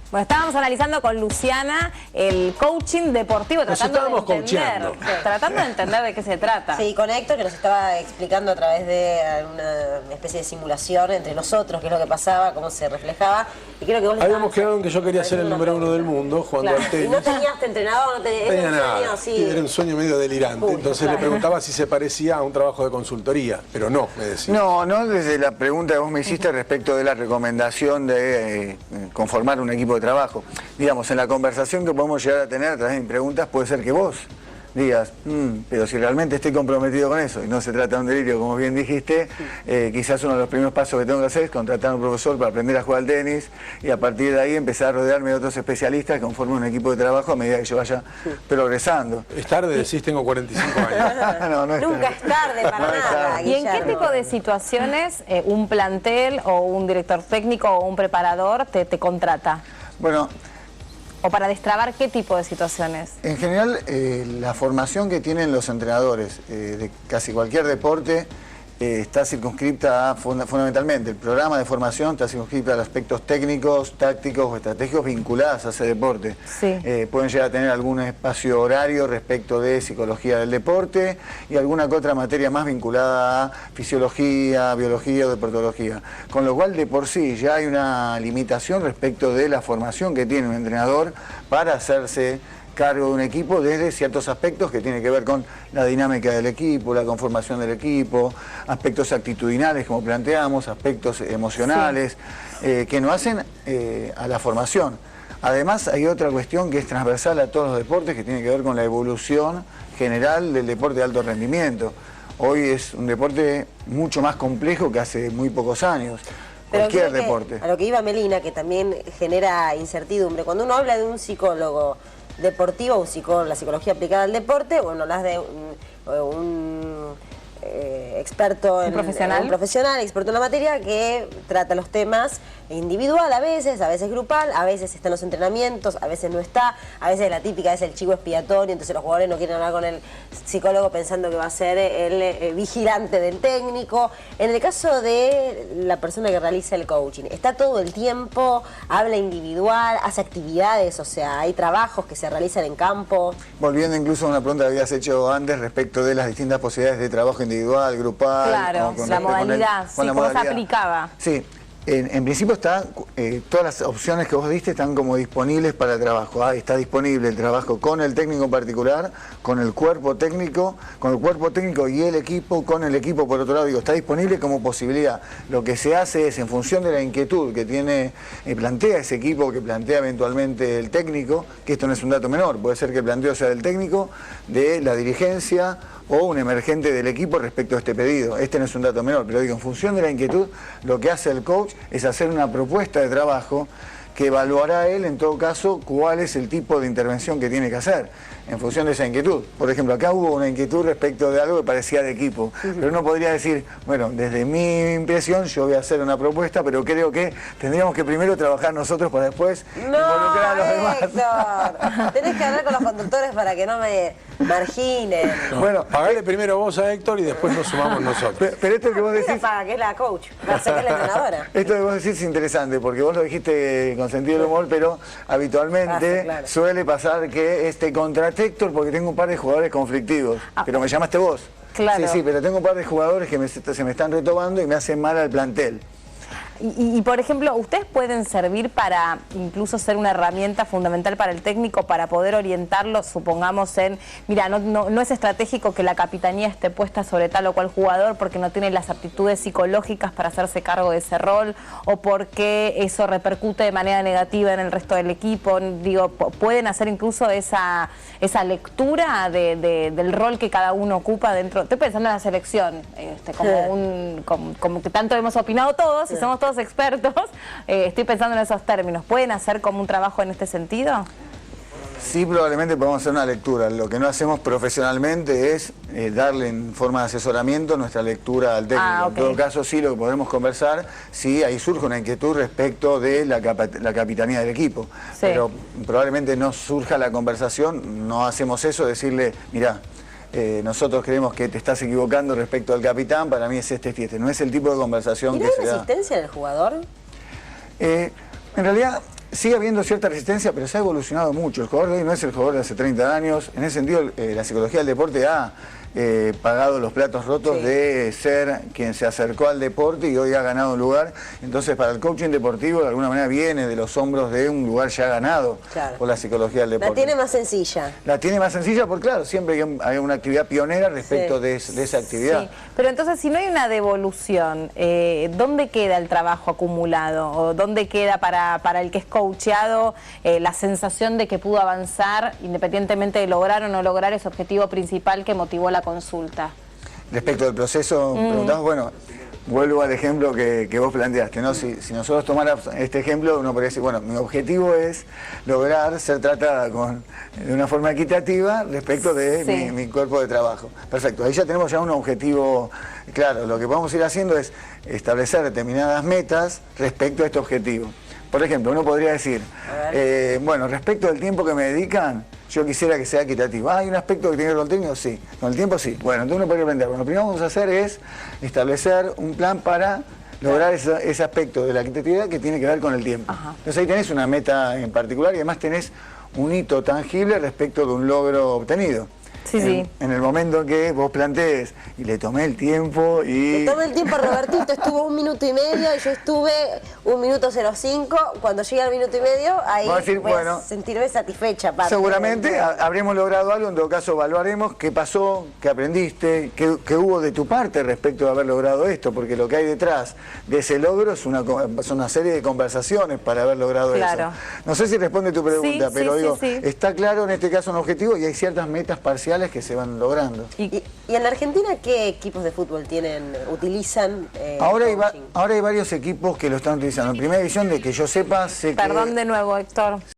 Bueno, estábamos analizando con Luciana el coaching deportivo, tratando de entender de qué se trata. Sí, con Héctor, que nos estaba explicando a través de una especie de simulación entre nosotros, qué es lo que pasaba, cómo se reflejaba. Y creo que vos habíamos quedado en que yo quería ser el número 1 del mundo jugando al tenis. ¿Y no tenías entrenador? No tenía nada. Sí. Era un sueño medio delirante. Entonces le preguntaba si se parecía a un trabajo de consultoría, pero no, me decía. No, desde la pregunta que vos me hiciste respecto de la recomendación de conformar un equipo de trabajo. Digamos, en la conversación que podemos llegar a tener a través de mis preguntas puede ser que vos digas, pero si realmente estoy comprometido con eso y no se trata de un delirio, como bien dijiste, quizás uno de los primeros pasos que tengo que hacer es contratar a un profesor para aprender a jugar al tenis y a partir de ahí empezar a rodearme de otros especialistas que conformen un equipo de trabajo a medida que yo vaya progresando. Es tarde, decís, tengo 45 años. Nunca es tarde para nada. ¿Y en qué tipo de situaciones un plantel o un director técnico o un preparador te contrata? Bueno, ¿o para destrabar qué tipo de situaciones? En general, la formación que tienen los entrenadores de casi cualquier deporte está circunscripta fundamentalmente, el programa de formación está circunscripta a aspectos técnicos, tácticos o estratégicos vinculados a ese deporte. Sí. Pueden llegar a tener algún espacio horario respecto de psicología del deporte y alguna que otra materia más vinculada a fisiología, biología o deportología. Con lo cual, de por sí, ya hay una limitación respecto de la formación que tiene un entrenador para hacerse cargo de un equipo desde ciertos aspectos que tienen que ver con la dinámica del equipo, la conformación del equipo, aspectos actitudinales como planteamos, aspectos emocionales, que no hacen a la formación. Además hay otra cuestión que es transversal a todos los deportes que tiene que ver con la evolución general del deporte de alto rendimiento. Hoy es un deporte mucho más complejo que hace muy pocos años. Cualquier deporte. A lo que iba Melina, que también genera incertidumbre. Cuando uno habla de un psicólogo deportivo, la psicología aplicada al deporte, bueno, hablas de un experto, un profesional, experto en la materia, que trata los temas individual a veces grupal, a veces está en los entrenamientos, a veces no está, a veces la típica es el chivo expiatorio, entonces los jugadores no quieren hablar con el psicólogo pensando que va a ser el vigilante del técnico. En el caso de la persona que realiza el coaching, ¿está todo el tiempo, habla individual, hace actividades, o sea, hay trabajos que se realizan en campo? Volviendo incluso a una pregunta que habías hecho antes respecto de las distintas posibilidades de trabajo individual, grupal. Claro, la modalidad, cómo se aplicaba. Sí. En principio todas las opciones que vos diste están como disponibles para el trabajo. Está disponible el trabajo con el técnico en particular, con el cuerpo técnico y el equipo, con el equipo por otro lado. Digo, está disponible como posibilidad. Lo que se hace es, en función de la inquietud que plantea ese equipo, que plantea eventualmente el técnico, que esto no es un dato menor, puede ser que el planteo sea del técnico, de la dirigencia o un emergente del equipo respecto a este pedido. Este no es un dato menor, pero digo, en función de la inquietud, lo que hace el coach es hacer una propuesta de trabajo que evaluará él, en todo caso, cuál es el tipo de intervención que tiene que hacer en función de esa inquietud. Por ejemplo, acá hubo una inquietud respecto de algo que parecía de equipo, pero uno podría decir, bueno, desde mi impresión yo voy a hacer una propuesta, pero creo que tendríamos que primero trabajar nosotros para después involucrar a los demás. Héctor, tenés que hablar con los conductores para que no me marginen. No, bueno, pagale primero vos a Héctor y después nos sumamos nosotros. Pero esto que vos decís... paga, que es la coach, que es la entrenadora. Esto que vos decís es interesante, porque vos lo dijiste con sentido del humor, pero habitualmente suele pasar que contrato Héctor porque tengo un par de jugadores conflictivos, pero me llamaste vos. Claro. Sí, pero tengo un par de jugadores que se me están retomando y me hacen mal al plantel. Y por ejemplo, ¿ustedes pueden servir para incluso ser una herramienta fundamental para el técnico para poder orientarlo, supongamos mira, no es estratégico que la capitanía esté puesta sobre tal o cual jugador porque no tiene las aptitudes psicológicas para hacerse cargo de ese rol o porque eso repercute de manera negativa en el resto del equipo? Digo, ¿pueden hacer incluso esa lectura del rol que cada uno ocupa dentro? Estoy pensando en la selección, como que tanto hemos opinado todos y somos todos expertos, estoy pensando en esos términos. ¿Pueden hacer como un trabajo en este sentido? Sí, probablemente podemos hacer una lectura. Lo que no hacemos profesionalmente es darle en forma de asesoramiento nuestra lectura al técnico. En todo caso, sí, lo que podremos conversar, sí, ahí surge una inquietud respecto de la capitanía del equipo. Sí. Pero probablemente no surja la conversación, no hacemos eso, decirle, mirá, nosotros creemos que te estás equivocando respecto al capitán, para mí es este. No es el tipo de conversación que se da. ¿Y no hay resistencia del jugador? En realidad, sigue habiendo cierta resistencia, pero se ha evolucionado mucho. El jugador de hoy no es el jugador de hace 30 años. En ese sentido, la psicología del deporte ha pagado los platos rotos de ser quien se acercó al deporte y hoy ha ganado un lugar. Entonces, para el coaching deportivo, de alguna manera viene de los hombros de un lugar ya ganado por la psicología del deporte. La tiene más sencilla. La tiene más sencilla porque, claro, siempre hay una actividad pionera respecto de esa actividad. Sí. Pero entonces, si no hay una devolución, ¿dónde queda el trabajo acumulado? ¿O dónde queda para el que es coacheado la sensación de que pudo avanzar independientemente de lograr o no lograr ese objetivo principal que motivó la consulta? Respecto del proceso, preguntamos, bueno, vuelvo al ejemplo que vos planteaste, ¿no? Si nosotros tomáramos este ejemplo, uno podría decir, bueno, mi objetivo es lograr ser tratada de una forma equitativa respecto de mi cuerpo de trabajo. Perfecto, ahí ya tenemos un objetivo claro. Lo que podemos ir haciendo es establecer determinadas metas respecto a este objetivo. Por ejemplo, uno podría decir, bueno, respecto al tiempo que me dedican, yo quisiera que sea equitativo. ¿Hay un aspecto que tiene que ver con el técnico? Sí. ¿Con el tiempo? Sí. Bueno, entonces uno podría plantear, bueno, lo primero que vamos a hacer es establecer un plan para lograr ese aspecto de la equitatividad que tiene que ver con el tiempo. Entonces ahí tenés una meta en particular y además tenés un hito tangible respecto de un logro obtenido. En el momento que vos plantees, y le tomé el tiempo y... Le tomé el tiempo a Robertito, estuvo 1 minuto y medio y yo estuve 1 minuto 05. Cuando llegue al minuto y medio, ahí voy a sentirme satisfecha. Seguramente habremos logrado algo, en todo caso evaluaremos qué pasó, qué aprendiste, qué hubo de tu parte respecto de haber logrado esto, porque lo que hay detrás de ese logro es una serie de conversaciones para haber logrado eso. No sé si responde tu pregunta, pero digo, está claro en este caso un objetivo y hay ciertas metas parciales que se van logrando. ¿Y en la Argentina qué equipos de fútbol utilizan? Ahora hay varios equipos que lo están utilizando. En primera división, de que yo sepa, sé Perdón de nuevo, Héctor.